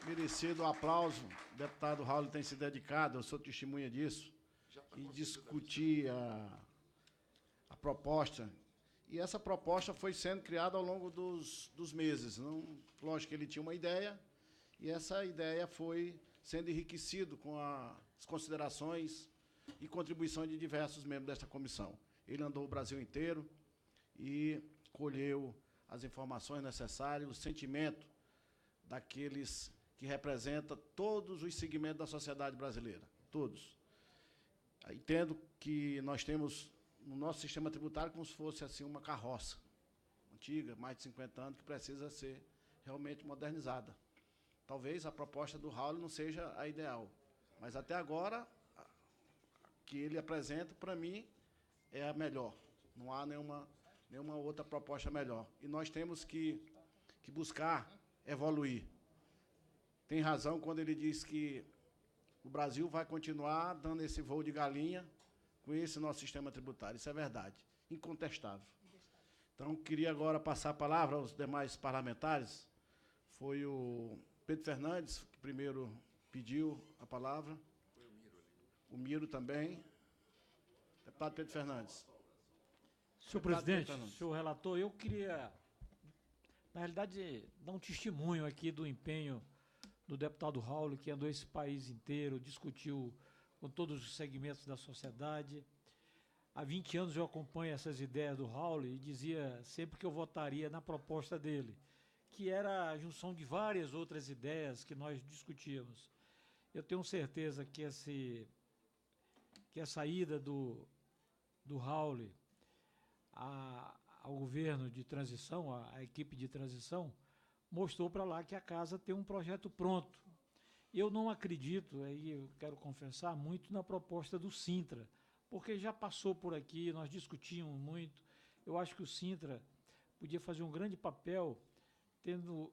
merecido o aplauso. O deputado Raul tem se dedicado, eu sou testemunha disso, e discutir a proposta. E essa proposta foi sendo criada ao longo dos meses. Não, lógico que ele tinha uma ideia, e essa ideia foi sendo enriquecida com as considerações e contribuição de diversos membros desta comissão. Ele andou o Brasil inteiro e colheu as informações necessárias, o sentimento daqueles que representam todos os segmentos da sociedade brasileira, todos. Entendo que nós temos no nosso sistema tributário como se fosse assim uma carroça antiga, mais de 50 anos, que precisa ser realmente modernizada. Talvez a proposta do Raul não seja a ideal, mas até agora a que ele apresenta, para mim, é a melhor. Não há nenhuma outra proposta melhor. E nós temos que buscar evoluir. Tem razão quando ele diz que o Brasil vai continuar dando esse voo de galinha com esse nosso sistema tributário. Isso é verdade, incontestável. Então, queria agora passar a palavra aos demais parlamentares. Foi o Pedro Fernandes que primeiro pediu a palavra. Foi o Miro também. Deputado Pedro Fernandes. Senhor presidente, senhor relator, eu queria, na realidade, dar um testemunho aqui do empenho do deputado Raul, que andou esse país inteiro, discutiu com todos os segmentos da sociedade. Há 20 anos eu acompanho essas ideias do Raul e dizia sempre que eu votaria na proposta dele, que era a junção de várias outras ideias que nós discutíamos. Eu tenho certeza que a saída do Raul ao governo de transição, à equipe de transição, mostrou para lá que a casa tem um projeto pronto. Eu não acredito, aí eu quero confessar, muito na proposta do Cintra, porque já passou por aqui, nós discutimos muito. Eu acho que o Cintra podia fazer um grande papel, tendo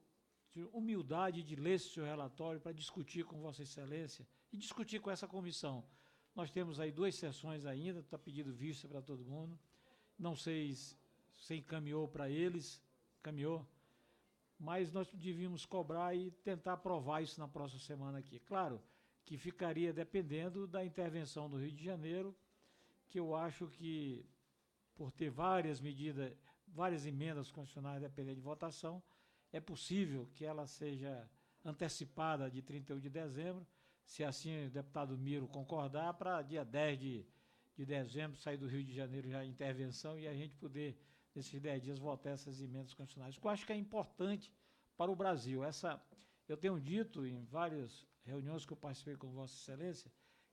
humildade de ler esse seu relatório para discutir com Vossa Excelência e discutir com essa comissão. Nós temos aí 2 sessões ainda, está pedindo vista para todo mundo. Não sei se encaminhou para eles, encaminhou, mas nós devíamos cobrar e tentar aprovar isso na próxima semana aqui. Claro que ficaria dependendo da intervenção do Rio de Janeiro, que eu acho que, por ter várias medidas, várias emendas constitucionais dependendo de votação, é possível que ela seja antecipada de 31 de dezembro, se assim o deputado Miro concordar, para dia 10 de dezembro sair do Rio de Janeiro já a intervenção e a gente poder, nesses 10 dias, votar essas emendas constitucionais. Eu acho que é importante para o Brasil. Eu tenho dito em várias reuniões que eu participei com Vossa Excelência,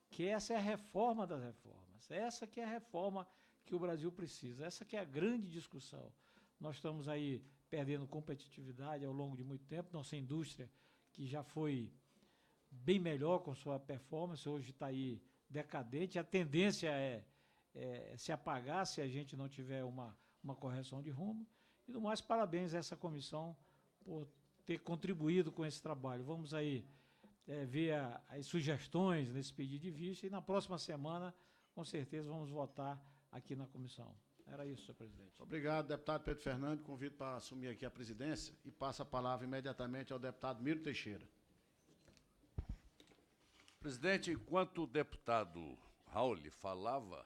que essa é a reforma das reformas. Essa que é a reforma que o Brasil precisa. Essa que é a grande discussão. Nós estamos aí perdendo competitividade ao longo de muito tempo. Nossa indústria, que já foi bem melhor com sua performance, hoje está aí decadente. A tendência é se apagar se a gente não tiver uma correção de rumo. E, do mais, parabéns a essa comissão por ter contribuído com esse trabalho. Vamos aí ver as sugestões nesse pedido de vista e, na próxima semana, com certeza, vamos votar aqui na comissão. Era isso, senhor presidente. Obrigado, deputado Pedro Fernandes. Convido para assumir aqui a presidência e passo a palavra imediatamente ao deputado Miro Teixeira. Presidente, enquanto o deputado Raul falava,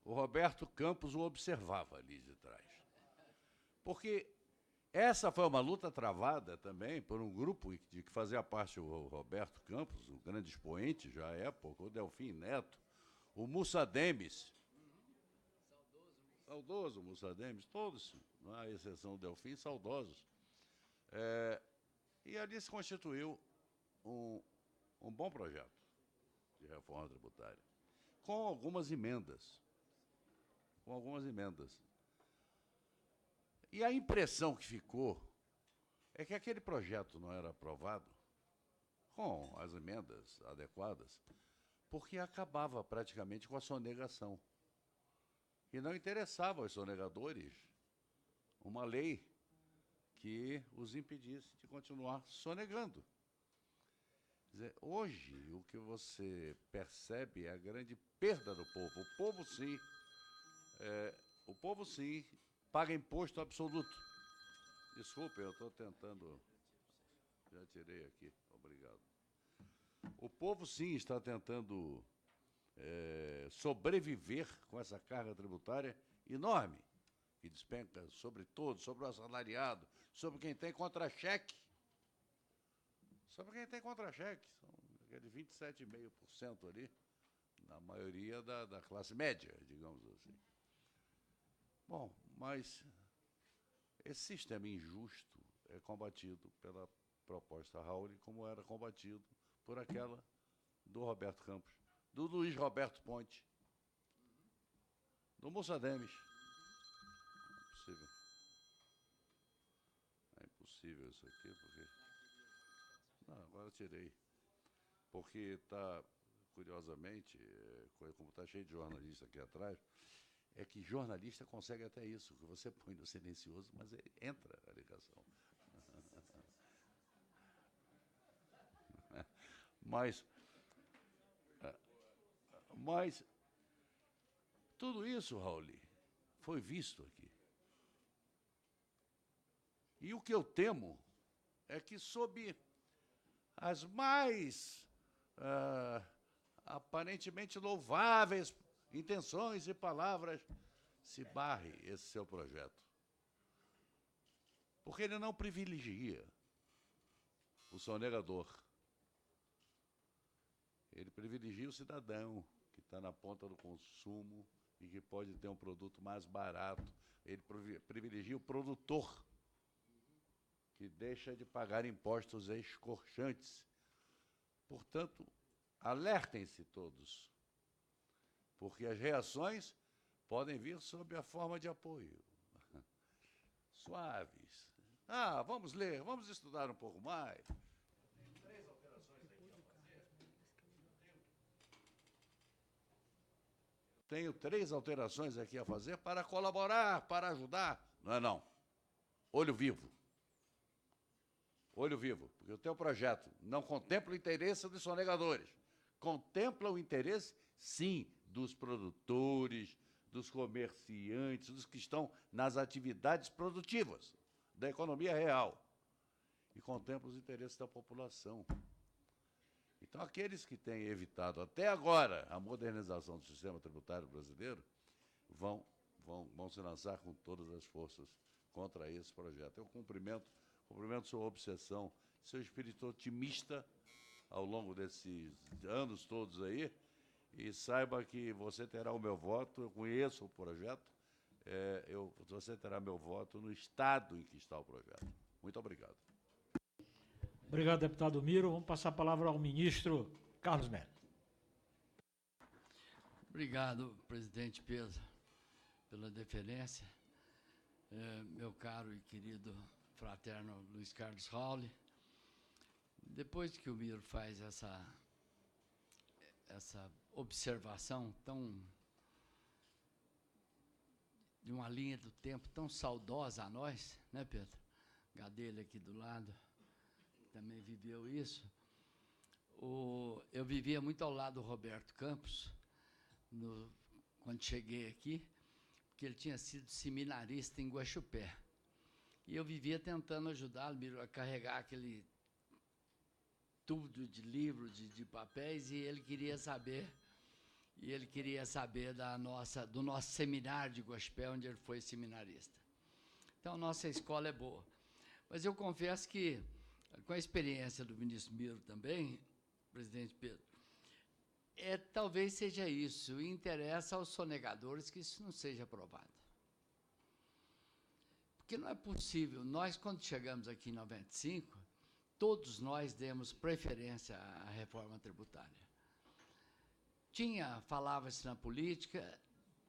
o Roberto Campos o observava ali de trás. Porque essa foi uma luta travada também por um grupo de que fazia parte o Roberto Campos, um grande expoente já à época, o Delfim Neto, o Mussa Demes, saudoso Mussa Demes, todos, à exceção do Delfim, saudosos. E ali se constituiu um bom projeto de reforma tributária, com algumas emendas. E a impressão que ficou é que aquele projeto não era aprovado com as emendas adequadas, porque acabava praticamente com a sonegação. E não interessava aos sonegadores uma lei que os impedisse de continuar sonegando. Quer dizer, hoje, o que você percebe é a grande perda do povo. O povo, sim, paga imposto absoluto. Desculpe, eu estou tentando... Já Já tirei aqui, obrigado. O povo, sim, está tentando sobreviver com essa carga tributária enorme, que despenca sobre todos, sobre o assalariado, sobre quem tem contra-cheque. Sobre quem tem contra-cheque. São aqueles 27,5% ali, na maioria da classe média, digamos assim. Bom, mas esse sistema injusto é combatido pela proposta Raul, como era combatido por aquela do Roberto Campos, do Luiz Roberto Ponte, do Moça Demes. É impossível isso aqui, porque... Não, agora tirei. Porque está, curiosamente, como está cheio de jornalista aqui atrás, é que jornalista consegue até isso, que você põe no silencioso, mas entra a ligação. Mas tudo isso, Raul, foi visto aqui. E o que eu temo é que, sob as mais aparentemente louváveis intenções e palavras, se barre esse seu projeto. Porque ele não privilegia o sonegador. Ele privilegia o cidadão, que está na ponta do consumo e que pode ter um produto mais barato. Ele privilegia o produtor, que deixa de pagar impostos escorchantes. Portanto, alertem-se todos, porque as reações podem vir sob a forma de apoio. Suaves. Ah, vamos ler, vamos estudar um pouco mais. Tenho três alterações aqui a fazer para colaborar, para ajudar. Não é não. Olho vivo. Olho vivo, porque o teu projeto não contempla o interesse dos sonegadores. Contempla o interesse, sim, dos produtores, dos comerciantes, dos que estão nas atividades produtivas da economia real. E contempla os interesses da população. Então, aqueles que têm evitado até agora a modernização do sistema tributário brasileiro vão se lançar com todas as forças contra esse projeto. Eu cumprimento sua obsessão, seu espírito otimista ao longo desses anos todos aí, e saiba que você terá o meu voto. Eu conheço o projeto, você terá meu voto no estado em que está o projeto. Muito obrigado. Obrigado, deputado Miro. Vamos passar a palavra ao ministro Carlos Melo. Obrigado, presidente Pedro, pela deferência. Meu caro e querido fraterno Luiz Carlos Raul, depois que o Miro faz essa observação de uma linha do tempo tão saudosa a nós, né, Pedro? Gadelha aqui do lado também viveu isso. Eu vivia muito ao lado do Roberto Campos, quando cheguei aqui, porque ele tinha sido seminarista em Guaxupé. E eu vivia tentando ajudá-lo a carregar aquele tubo de livros, de papéis, e ele queria saber do nosso seminário de Guaxupé, onde ele foi seminarista. Então, nossa escola é boa. Mas eu confesso que, com a experiência do ministro Miro também, presidente Pedro, talvez seja isso, interessa aos sonegadores que isso não seja aprovado. Porque não é possível, nós, quando chegamos aqui em 95, todos nós demos preferência à reforma tributária. Falava-se na política,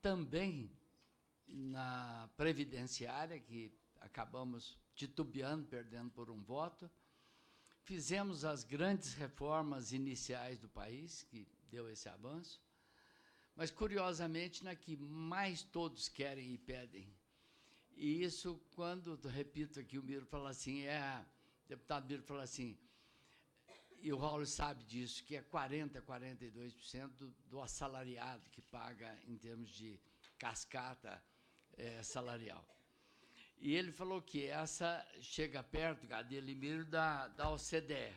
também na previdenciária, que acabamos titubeando, perdendo por um voto. Fizemos as grandes reformas iniciais do país, que deu esse avanço, mas, curiosamente, na que mais todos querem e pedem. E isso, quando, repito aqui, o Miro fala assim, o deputado Miro fala assim, e o Raul sabe disso, que é 40% a 42% do assalariado que paga em termos de cascata salarial. E ele falou que essa chega perto, Gadelha da OCDE.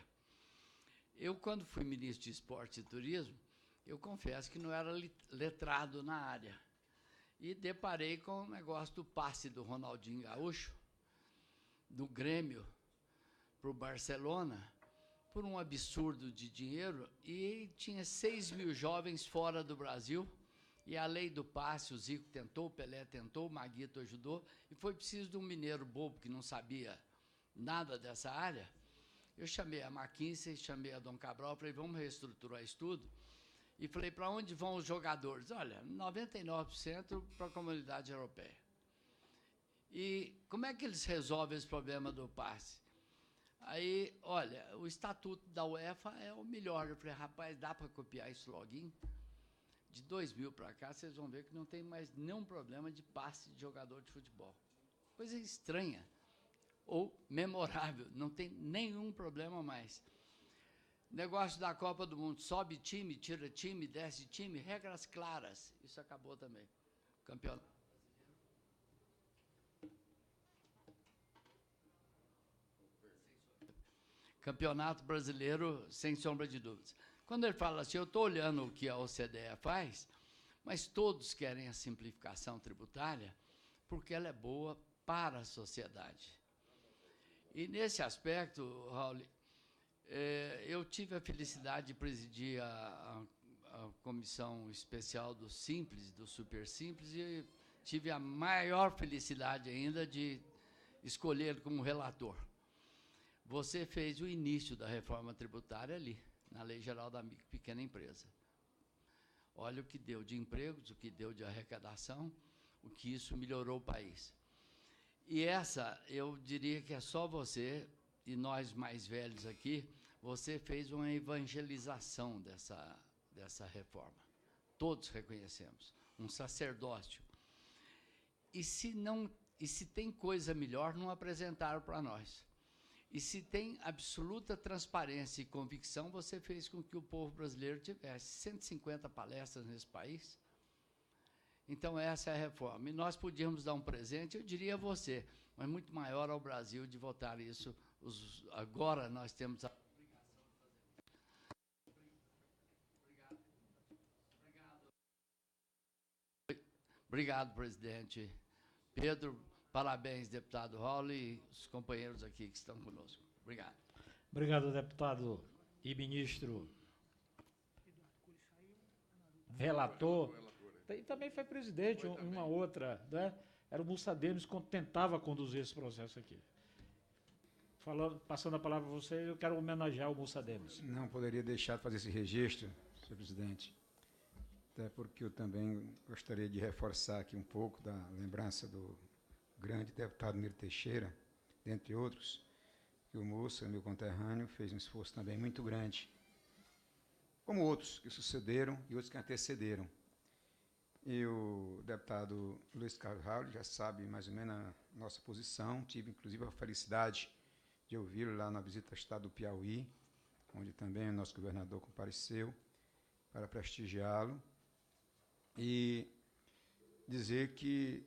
Eu, quando fui ministro de Esporte e Turismo, eu confesso que não era letrado na área. E deparei com o negócio do passe do Ronaldinho Gaúcho, do Grêmio para o Barcelona, por um absurdo de dinheiro, e tinha 6 mil jovens fora do Brasil, e a lei do passe, o Zico tentou, o Pelé tentou, o Maguito ajudou, e foi preciso de um mineiro bobo que não sabia nada dessa área. Eu chamei a McKinsey, chamei a Dom Cabral, falei, vamos reestruturar isso tudo, e falei, para onde vão os jogadores? Olha, 99% para a comunidade europeia. E como é que eles resolvem esse problema do passe? Aí, olha, o estatuto da UEFA é o melhor. Eu falei, rapaz, dá para copiar isso login? De 2000 para cá, vocês vão ver que não tem mais nenhum problema de passe de jogador de futebol. Coisa estranha ou memorável, não tem nenhum problema mais. Negócio da Copa do Mundo, sobe time, tira time, desce time, regras claras. Isso acabou também. Campeonato. Campeonato Brasileiro, sem sombra de dúvidas. Quando ele fala assim, eu estou olhando o que a OCDE faz, mas todos querem a simplificação tributária porque ela é boa para a sociedade. E, nesse aspecto, Raul, eu tive a felicidade de presidir a comissão especial do Simples, do Super Simples, e tive a maior felicidade ainda de escolher como relator. Você fez o início da reforma tributária ali, na Lei Geral da Micro e Pequena Empresa. Olha o que deu de empregos, o que deu de arrecadação, o que isso melhorou o país. E essa, eu diria que é só você, e nós mais velhos aqui, você fez uma evangelização dessa reforma. Todos reconhecemos. Um sacerdócio. E se tem coisa melhor, não apresentaram para nós. E se tem absoluta transparência e convicção, você fez com que o povo brasileiro tivesse 150 palestras nesse país. Então, essa é a reforma. E nós podíamos dar um presente, eu diria a você, mas muito maior ao Brasil de votar isso. Agora nós temos a Obrigado, presidente Pedro. Parabéns, deputado Raul, e os companheiros aqui que estão conosco. Obrigado. Obrigado, deputado e ministro relator. E também foi presidente, uma outra, né? Era o Mussa Demes que tentava conduzir esse processo aqui. Passando a palavra a você, eu quero homenagear o Mussa Demes. Não poderia deixar de fazer esse registro, senhor presidente, até porque eu também gostaria de reforçar aqui um pouco da lembrança do grande deputado Miro Teixeira, dentre outros, que o Mussa, meu conterrâneo, fez um esforço também muito grande, como outros que sucederam e outros que antecederam. E o deputado Luiz Carlos Raul já sabe mais ou menos a nossa posição. Tive, inclusive, a felicidade de ouvi-lo lá na visita ao estado do Piauí, onde também o nosso governador compareceu para prestigiá-lo, e dizer que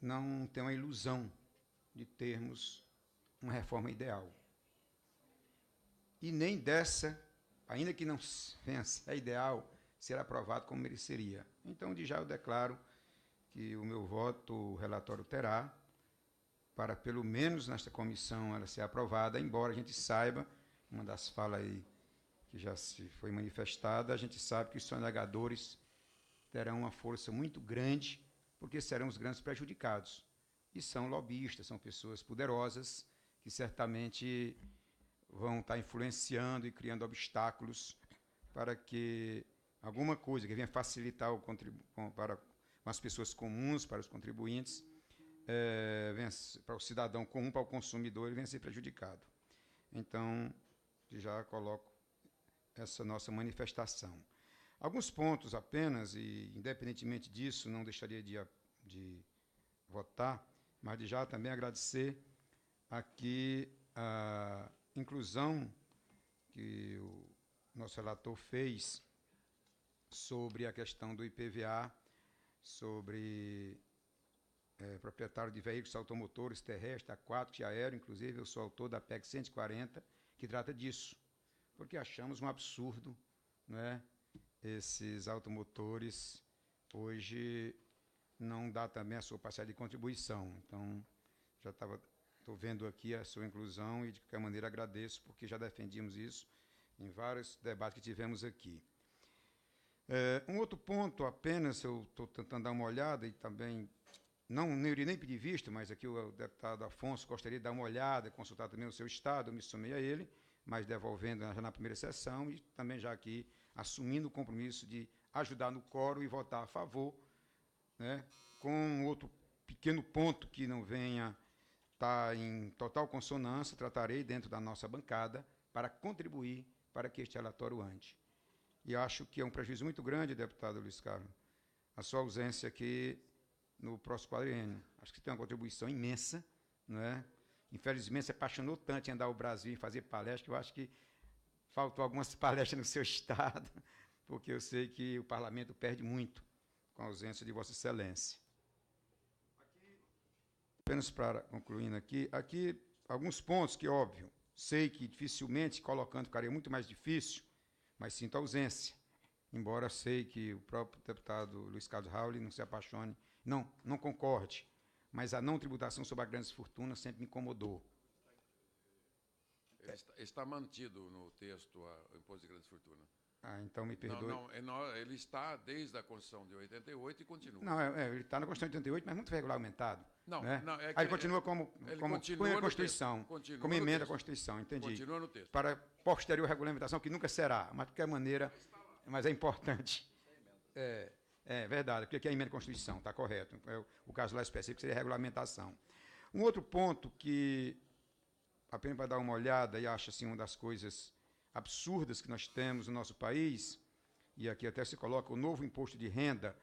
não tem uma ilusão de termos uma reforma ideal. E nem dessa, ainda que não venha a ser ideal, será aprovado como mereceria. Então, de já eu declaro que o meu voto, o relatório terá, para pelo menos nesta comissão ela ser aprovada, embora a gente saiba, uma das falas aí que já se foi manifestada, a gente sabe que os sonegadores terão uma força muito grande, porque serão os grandes prejudicados. E são lobistas, são pessoas poderosas, que certamente vão estar influenciando e criando obstáculos para que alguma coisa que venha facilitar para as pessoas comuns, para os contribuintes, para o cidadão comum, para o consumidor, ele venha a ser prejudicado. Então, já coloco essa nossa manifestação. Alguns pontos apenas, e independentemente disso, não deixaria de votar, mas de já também agradecer aqui a inclusão que o nosso relator fez sobre a questão do IPVA, sobre proprietário de veículos automotores, terrestres, aquáticos e aéreos, inclusive eu sou autor da PEC 140, que trata disso, porque achamos um absurdo, né, esses automotores hoje não dá também a sua parcela de contribuição. Então, já estou vendo aqui a sua inclusão e, de qualquer maneira, agradeço, porque já defendimos isso em vários debates que tivemos aqui. Um outro ponto apenas, eu estou tentando dar uma olhada e também, não iria nem pedir visto, mas aqui o deputado Afonso gostaria de dar uma olhada, consultar também o seu estado, eu me somei a ele, mas devolvendo já na primeira sessão e também já aqui assumindo o compromisso de ajudar no quórum e votar a favor, né, com outro pequeno ponto que não venha estar em total consonância, tratarei dentro da nossa bancada para contribuir para que este relatório ande. E acho que é um prejuízo muito grande, deputado Luiz Carlos, a sua ausência aqui no próximo quadriênio. Acho que tem uma contribuição imensa, não é? Infelizmente, se apaixonou tanto em andar o Brasil e fazer palestra, que eu acho que faltou algumas palestras no seu estado, porque eu sei que o parlamento perde muito com a ausência de Vossa Excelência. Apenas para concluindo aqui alguns pontos que, óbvio, sei que dificilmente colocando ficaria muito mais difícil, mas sinto ausência, embora sei que o próprio deputado Luiz Carlos Rauli não se apaixone, não concorde, mas a não tributação sobre as grandes fortunas sempre me incomodou. Está mantido no texto o imposto de grandes fortunas. Então me perdoe. Ele está desde a Constituição de 88 e continua. Não, ele está na Constituição de 88, mas muito regulamentada. Não, né? não, Aí ele continua como continua Constituição, como emenda à Constituição, entendi. Continua no texto. Para posterior regulamentação, que nunca será, mas de qualquer maneira, mas é importante. É verdade, porque aqui é emenda à Constituição, está correto. O caso lá específico seria regulamentação. Um outro ponto que, apenas para dar uma olhada, e acho assim, uma das coisas absurdas que nós temos no nosso país, e aqui até se coloca o novo imposto de renda,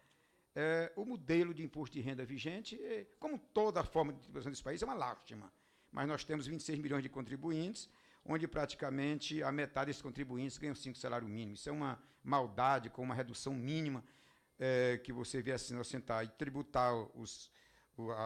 o modelo de imposto de renda vigente, como toda a forma de tributação desse país, é uma lástima. Mas nós temos 26 milhões de contribuintes, onde praticamente a metade desses contribuintes ganham 5 salários mínimos. Isso é uma maldade, com uma redução mínima que você viesse inocentar e tributar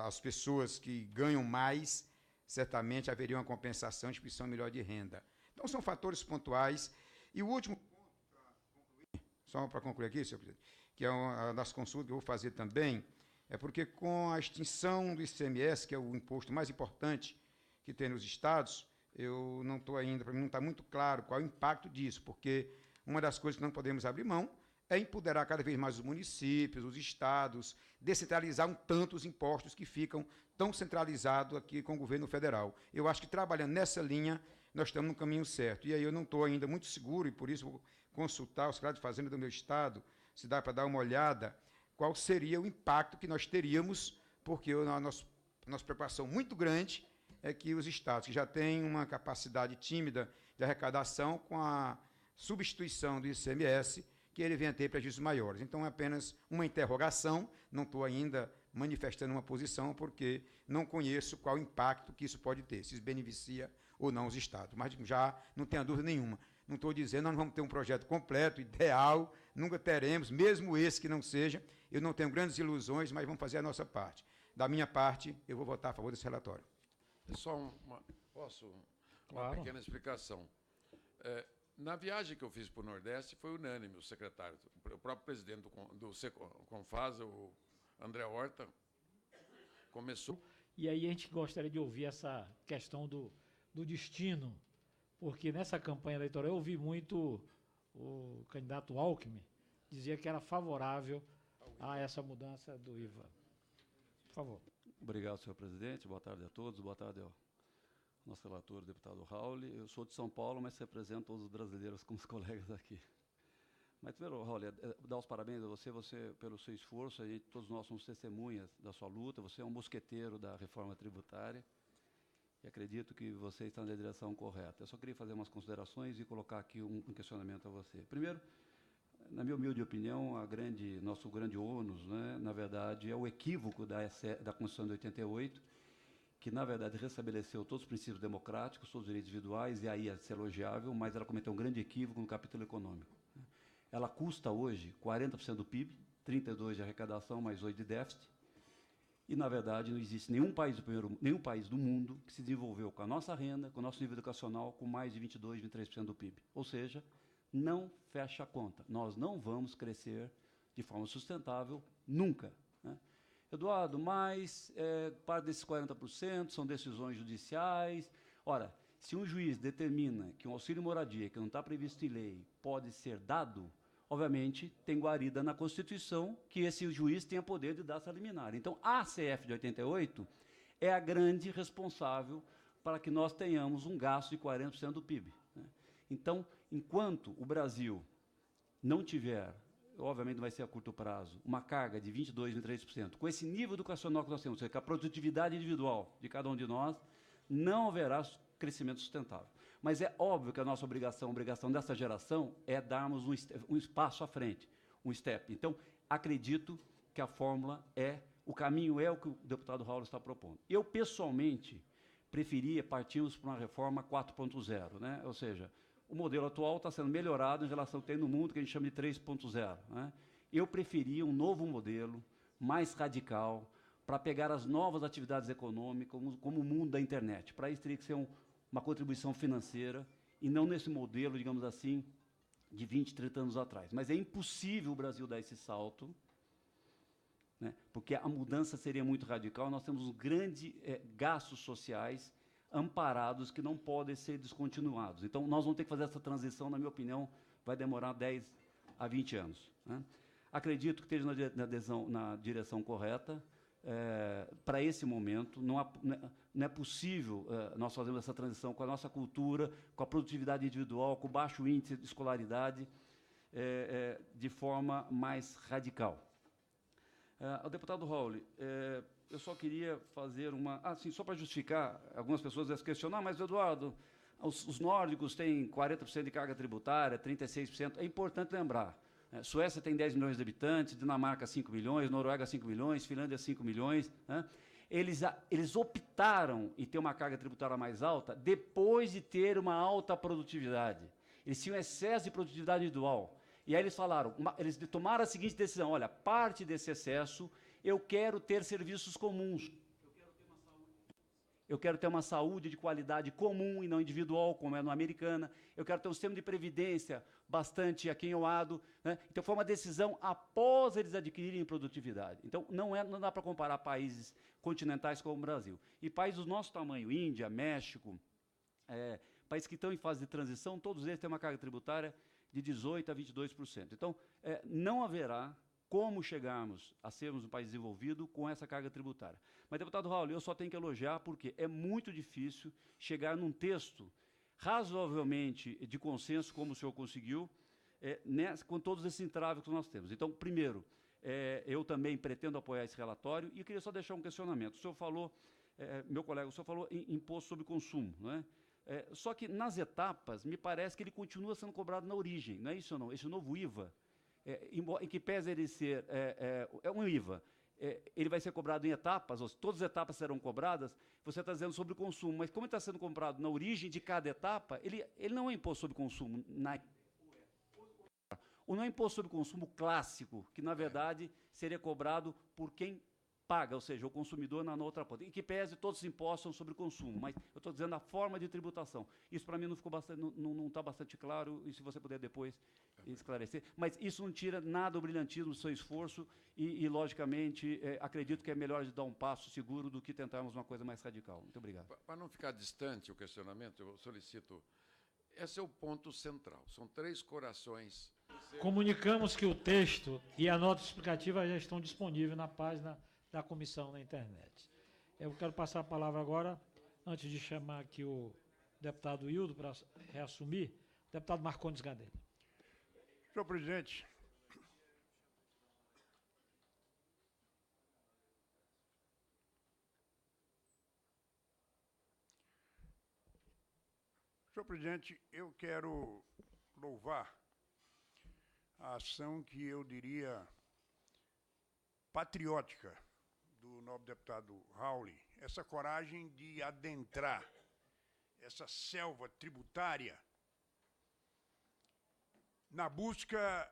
as pessoas que ganham mais, certamente haveria uma compensação, distribuição melhor de renda. Então, são fatores pontuais. E o último ponto, só para concluir aqui, senhor presidente, que é uma das consultas que eu vou fazer também, é porque com a extinção do ICMS, que é o imposto mais importante que tem nos estados, eu não estou ainda, para mim não está muito claro qual é o impacto disso, porque uma das coisas que não podemos abrir mão é empoderar cada vez mais os municípios, os estados, descentralizar um tanto os impostos que ficam tão centralizados aqui com o governo federal. Eu acho que trabalhando nessa linha, nós estamos no caminho certo. E aí eu não estou ainda muito seguro, e por isso vou consultar o secretário de Fazenda do meu estado, se dá para dar uma olhada, qual seria o impacto que nós teríamos, porque a nossa preocupação muito grande é que os estados que já têm uma capacidade tímida de arrecadação, com a substituição do ICMS, que ele venha ter prejuízos maiores. Então, é apenas uma interrogação, não estou ainda manifestando uma posição, porque não conheço qual o impacto que isso pode ter, se beneficia ou não os estados. Mas já não tenha dúvida nenhuma. Não estou dizendo, nós não vamos ter um projeto completo, ideal, nunca teremos, mesmo esse que não seja. Eu não tenho grandes ilusões, mas vamos fazer a nossa parte. Da minha parte, eu vou votar a favor desse relatório. É só uma pequena explicação. Na viagem que eu fiz para o Nordeste, foi unânime o secretário, o próprio presidente do Confasa, o André Horta, começou. E aí a gente gostaria de ouvir essa questão do destino, porque nessa campanha eleitoral eu ouvi muito o candidato Alckmin dizia que era favorável a essa mudança do IVA. Por favor. Obrigado, senhor presidente. Boa tarde a todos. Boa tarde ao nosso relator, o deputado Rauli. Eu sou de São Paulo, mas represento todos os brasileiros como os colegas aqui. Mas, primeiro, Rauli, dar os parabéns a você pelo seu esforço. Todos nós somos testemunhas da sua luta. Você é um mosqueteiro da reforma tributária e acredito que você está na direção correta. Eu só queria fazer umas considerações e colocar aqui um questionamento a você. Primeiro, na minha humilde opinião, nosso grande ônus, né, na verdade, é o equívoco da Constituição de 88, que, na verdade, restabeleceu todos os princípios democráticos, todos os direitos individuais, e aí é ser elogiável, mas ela cometeu um grande equívoco no capítulo econômico. Ela custa hoje 40% do PIB, 32% de arrecadação, mais 8% de déficit, E, na verdade, não existe nenhum país do mundo que se desenvolveu com a nossa renda, com o nosso nível educacional, com mais de 22%, 23% do PIB. Ou seja, não fecha a conta. Nós não vamos crescer de forma sustentável nunca, né? Eduardo, mas parte desses 40% são decisões judiciais. Ora, se um juiz determina que um auxílio moradia, que não está previsto em lei, pode ser dado, obviamente, tem guarida na Constituição que esse juiz tenha poder de dar essa liminar. Então, a CF de 88 é a grande responsável para que nós tenhamos um gasto de 40% do PIB, né? Então, enquanto o Brasil não tiver, obviamente não vai ser a curto prazo, uma carga de 22%, 23%, com esse nível educacional que nós temos, ou seja, com a produtividade individual de cada um de nós, não haverá crescimento sustentável. Mas é óbvio que a nossa obrigação, a obrigação dessa geração, é darmos um espaço à frente, um step. Então, acredito que a fórmula o caminho é o que o deputado Raul está propondo. Eu, pessoalmente, preferia partirmos para uma reforma 4.0, né? Ou seja, o modelo atual está sendo melhorado em relação ao que tem no mundo, que a gente chama de 3.0, né? Eu preferia um novo modelo, mais radical, para pegar as novas atividades econômicas, como o mundo da internet. Para isso, teria que ser uma contribuição financeira, e não nesse modelo, digamos assim, de 20, 30 anos atrás. Mas é impossível o Brasil dar esse salto, né? Porque a mudança seria muito radical. Nós temos grandes gastos sociais amparados que não podem ser descontinuados. Então, nós vamos ter que fazer essa transição, na minha opinião, vai demorar 10 a 20 anos, né? Acredito que esteja na direção correta. Para esse momento, não é possível nós fazermos essa transição com a nossa cultura, com a produtividade individual, com o baixo índice de escolaridade, de forma mais radical. Ao deputado Raul, eu só queria fazer só para justificar, algumas pessoas devem questionar, mas, Eduardo, os nórdicos têm 40% de carga tributária, 36%, é importante lembrar. Suécia tem 10 milhões de habitantes, Dinamarca 5 milhões, Noruega 5 milhões, Finlândia 5 milhões, né? Eles optaram em ter uma carga tributária mais alta depois de ter uma alta produtividade. Eles tinham excesso de produtividade individual. E aí eles tomaram a seguinte decisão: olha, parte desse excesso eu quero ter serviços comuns. Eu quero ter uma saúde de qualidade comum e não individual, como é no Americana. Eu quero ter um sistema de previdência bastante aquinhoado, né? Então, foi uma decisão após eles adquirirem produtividade. Então, não dá para comparar países continentais como o Brasil. E países do nosso tamanho, Índia, México, países que estão em fase de transição, todos eles têm uma carga tributária de 18% a 22%. Então, não haverá como chegarmos a sermos um país desenvolvido com essa carga tributária. Mas, deputado Raul, eu só tenho que elogiar porque é muito difícil chegar num texto razoavelmente de consenso, como o senhor conseguiu, com todos esses entraves que nós temos. Então, primeiro, eu também pretendo apoiar esse relatório, e eu queria só deixar um questionamento. O senhor falou, meu colega, o senhor falou em imposto sobre consumo, não é? Só que, nas etapas, me parece que ele continua sendo cobrado na origem, não é isso ou não? Esse novo IVA, em que pese ele ser um IVA, ele vai ser cobrado em etapas, ou seja, todas as etapas serão cobradas, você está dizendo sobre o consumo, mas como ele está sendo cobrado na origem de cada etapa, ele não é imposto sobre consumo, ou não é imposto sobre consumo clássico, que, na verdade, seria cobrado por quem paga, ou seja, o consumidor na outra ponta. Em que pese todos os impostos são sobre consumo, mas eu estou dizendo a forma de tributação. Isso, para mim, não está bastante claro, e se você puder depois esclarecer. Mas isso não tira nada do brilhantismo do seu esforço e logicamente, acredito que é melhor de dar um passo seguro do que tentarmos uma coisa mais radical. Muito obrigado. Para não ficar distante o questionamento, eu solicito... Esse é o ponto central. São 3 corações. Comunicamos que o texto e a nota explicativa já estão disponíveis na página da comissão na internet. Eu quero passar a palavra agora, antes de chamar aqui o deputado Hildo para reassumir, o deputado Marcondes Gadelha. Senhor presidente, eu quero louvar a ação que eu diria patriótica do nobre deputado Raul, essa coragem de adentrar essa selva tributária na busca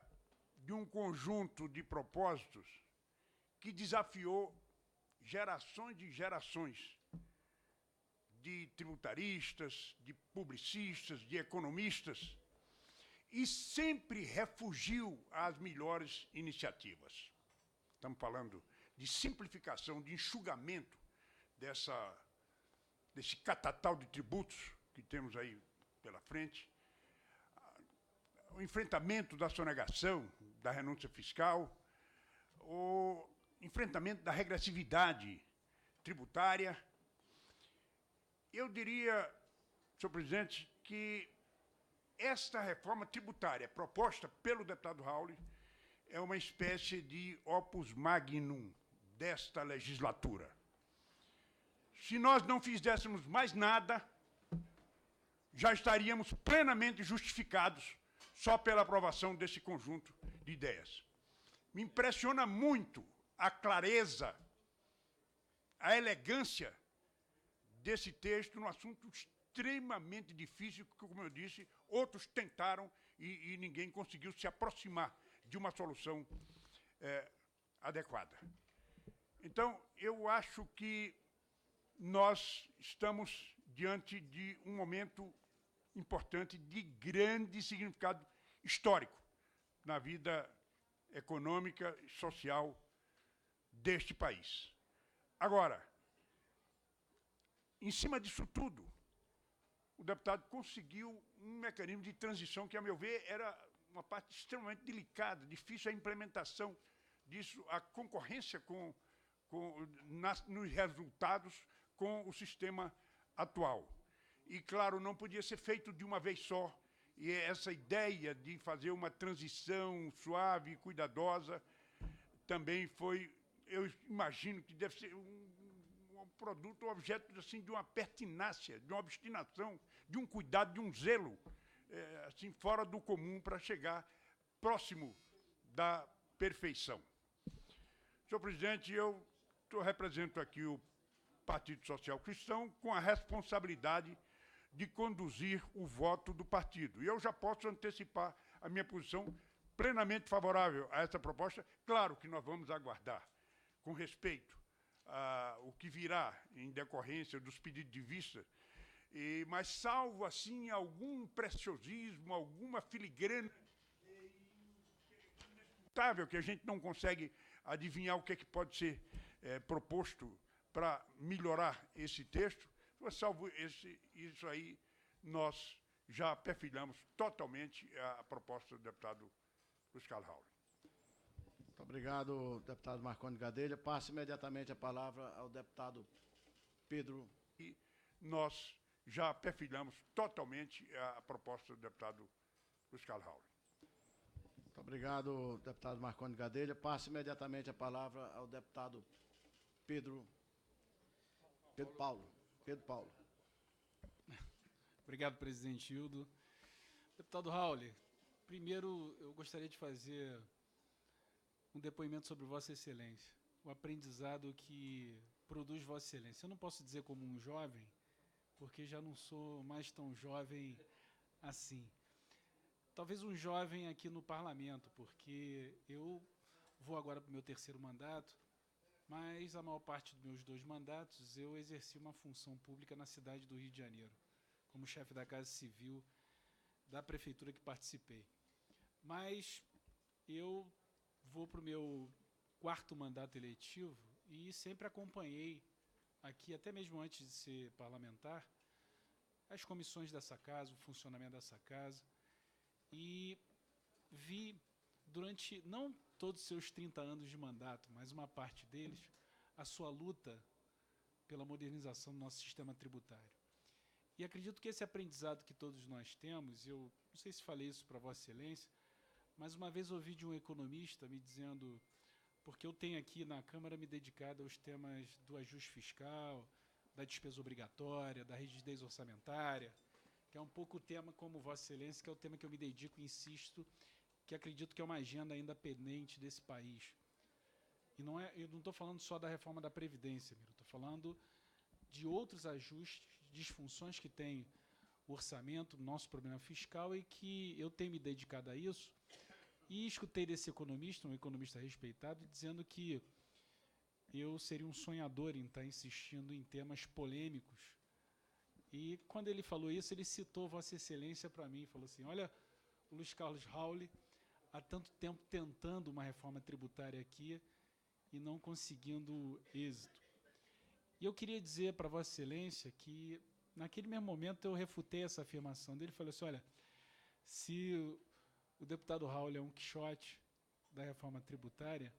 de um conjunto de propósitos que desafiou gerações de gerações de tributaristas, de publicistas, de economistas, e sempre refugiu às melhores iniciativas. Estamos falando de simplificação, de enxugamento desse catatal de tributos que temos aí pela frente, o enfrentamento da sonegação, da renúncia fiscal, o enfrentamento da regressividade tributária. Eu diria, senhor presidente, que esta reforma tributária proposta pelo deputado Raul é uma espécie de opus magnum desta legislatura. Se nós não fizéssemos mais nada, já estaríamos plenamente justificados só pela aprovação desse conjunto de ideias. Me impressiona muito a clareza, a elegância desse texto num assunto extremamente difícil, que, como eu disse, outros tentaram e ninguém conseguiu se aproximar de uma solução adequada. Então, eu acho que nós estamos diante de um momento importante de grande significado histórico na vida econômica e social deste país. Agora, em cima disso tudo, o deputado conseguiu um mecanismo de transição que, a meu ver, era uma parte extremamente delicada, difícil a implementação disso, a concorrência nos resultados com o sistema atual. E, claro, não podia ser feito de uma vez só, e essa ideia de fazer uma transição suave e cuidadosa também foi, eu imagino que deve ser um produto, objeto assim, de uma pertinácia, de uma obstinação, de um cuidado, de um zelo, assim, fora do comum para chegar próximo da perfeição. Senhor presidente, eu represento aqui o Partido Social Cristão com a responsabilidade de conduzir o voto do partido. E eu já posso antecipar a minha posição plenamente favorável a essa proposta. Claro que nós vamos aguardar, com respeito, o que virá em decorrência dos pedidos de vista, mas salvo, assim, algum preciosismo, alguma filigrana inescrutável que a gente não consegue adivinhar o que é que pode ser proposto para melhorar esse texto, salvo isso aí, nós já perfilhamos totalmente a proposta do deputado Luiz Carlos Raul. Muito obrigado, deputado Marconi Gadelha. Passo imediatamente a palavra ao deputado Pedro. E nós já perfilhamos totalmente a proposta do deputado Luiz Carlos Raul. Muito obrigado, deputado Marconi Gadelha. Passo imediatamente a palavra ao deputado Pedro Paulo. Obrigado, presidente Hildo. Deputado Raul, primeiro eu gostaria de fazer um depoimento sobre Vossa Excelência, o aprendizado que produz Vossa Excelência. Eu não posso dizer como um jovem, porque já não sou mais tão jovem assim. Talvez um jovem aqui no parlamento, porque eu vou agora para o meu terceiro mandato, mas a maior parte dos meus 2 mandatos eu exerci uma função pública na cidade do Rio de Janeiro, como chefe da Casa Civil da prefeitura que participei. Mas eu vou para o meu 4º mandato eletivo e sempre acompanhei aqui, até mesmo antes de ser parlamentar, as comissões dessa casa, o funcionamento dessa casa, e vi durante, não todos os seus 30 anos de mandato, mas uma parte deles, a sua luta pela modernização do nosso sistema tributário. E acredito que esse aprendizado que todos nós temos, eu não sei se falei isso para Vossa Excelência, mas uma vez ouvi de um economista me dizendo, porque eu tenho aqui na Câmara me dedicado aos temas do ajuste fiscal, da despesa obrigatória, da rigidez orçamentária, que é um pouco o tema, como Vossa Excelência, que é o tema que eu me dedico e insisto, que acredito que é uma agenda ainda pendente desse país. E eu não estou falando só da reforma da Previdência, estou falando de outros ajustes, disfunções que tem o orçamento, nosso problema fiscal, e que eu tenho me dedicado a isso. E escutei desse economista, um economista respeitado, dizendo que eu seria um sonhador em estar insistindo em temas polêmicos. E, quando ele falou isso, ele citou Vossa Excelência para mim, falou assim, olha, o Luiz Carlos Rauli, há tanto tempo tentando uma reforma tributária aqui e não conseguindo êxito. E eu queria dizer para Vossa Excelência que, naquele mesmo momento, eu refutei essa afirmação dele. Falei assim, olha, se o deputado Rauli é um quixote da reforma tributária,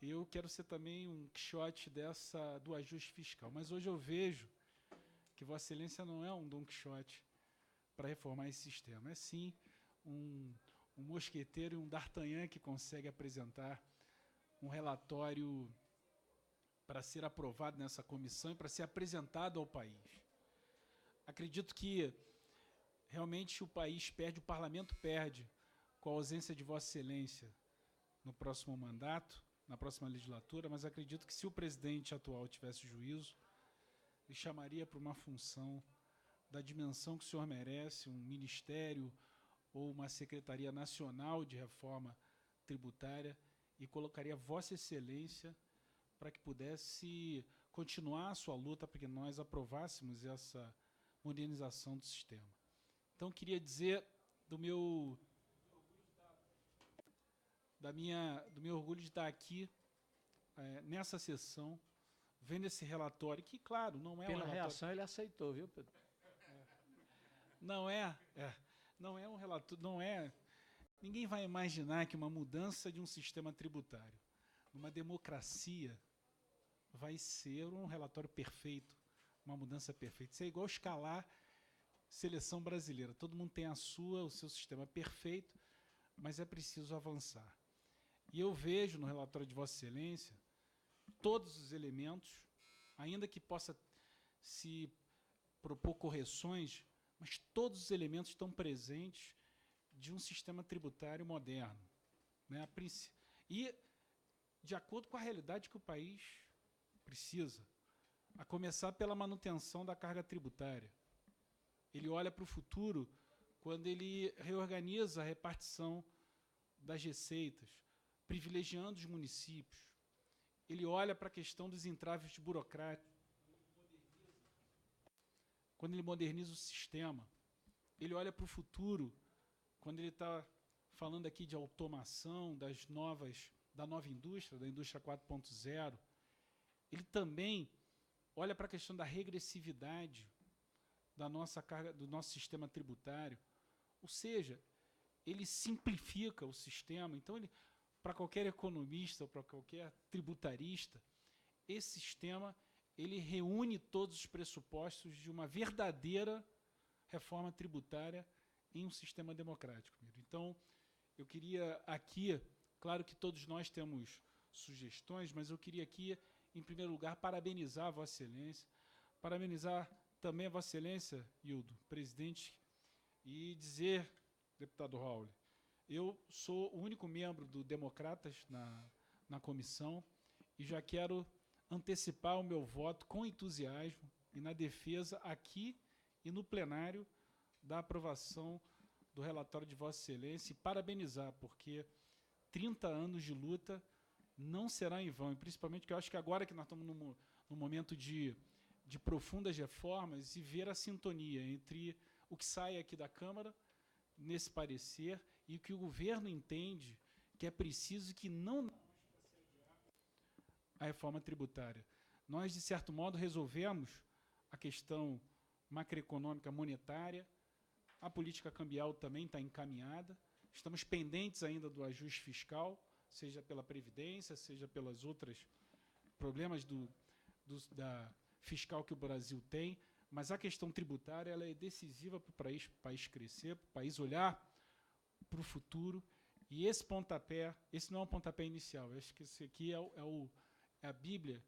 eu quero ser também um quixote do ajuste fiscal. Mas hoje eu vejo que Vossa Excelência não é um Dom Quixote para reformar esse sistema. É sim um mosqueteiro e um d'Artagnan que consegue apresentar um relatório para ser aprovado nessa comissão e para ser apresentado ao país. Acredito que realmente o país perde, o parlamento perde, com a ausência de Vossa Excelência no próximo mandato, na próxima legislatura, mas acredito que se o presidente atual tivesse juízo, ele chamaria para uma função da dimensão que o senhor merece, um ministério ou uma Secretaria Nacional de Reforma Tributária, e colocaria Vossa Excelência para que pudesse continuar a sua luta para que nós aprovássemos essa modernização do sistema. Então, queria dizer do meu orgulho de estar aqui nessa sessão, vendo esse relatório, que, claro, não é Pela um relatório... reação, ele aceitou, viu, Pedro? Não é um relatório, não é... Ninguém vai imaginar que uma mudança de um sistema tributário, numa democracia, vai ser um relatório perfeito, uma mudança perfeita. Isso é igual escalar seleção brasileira. Todo mundo tem o seu sistema perfeito, mas é preciso avançar. E eu vejo no relatório de Vossa Excelência todos os elementos, ainda que possa se propor correções, mas todos os elementos estão presentes de um sistema tributário moderno, né? E de acordo com a realidade que o país precisa, a começar pela manutenção da carga tributária. Ele olha para o futuro quando ele reorganiza a repartição das receitas, privilegiando os municípios. Ele olha para a questão dos entraves burocráticos, quando ele moderniza o sistema. Ele olha para o futuro quando ele está falando aqui de automação da nova indústria, da indústria 4.0. Ele também olha para a questão da regressividade da nossa carga, do nosso sistema tributário. Ou seja, ele simplifica o sistema. Então, para qualquer economista ou para qualquer tributarista, esse sistema ele reúne todos os pressupostos de uma verdadeira reforma tributária em um sistema democrático. Então, eu queria aqui, claro que todos nós temos sugestões, mas eu queria aqui, em primeiro lugar, parabenizar a Vossa Excelência, parabenizar também a Vossa Excelência, Hildo, presidente, e dizer, deputado Rauli, eu sou o único membro do Democratas na comissão e já quero antecipar o meu voto com entusiasmo e na defesa aqui e no plenário da aprovação do relatório de Vossa Excelência e parabenizar, porque 30 anos de luta não será em vão, e principalmente que eu acho que agora que nós estamos num momento de profundas reformas e ver a sintonia entre o que sai aqui da Câmara nesse parecer e o que o governo entende que é preciso, que não a reforma tributária. Nós, de certo modo, resolvemos a questão macroeconômica monetária, a política cambial também está encaminhada, estamos pendentes ainda do ajuste fiscal, seja pela Previdência, seja pelas outras problemas da fiscal que o Brasil tem, mas a questão tributária ela é decisiva para o país crescer, para o país olhar para o futuro, e esse pontapé, esse não é um pontapé inicial, acho que esse aqui é a Bíblia,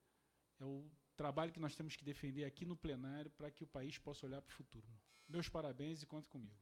é o trabalho que nós temos que defender aqui no plenário para que o país possa olhar para o futuro. Meus parabéns e conte comigo.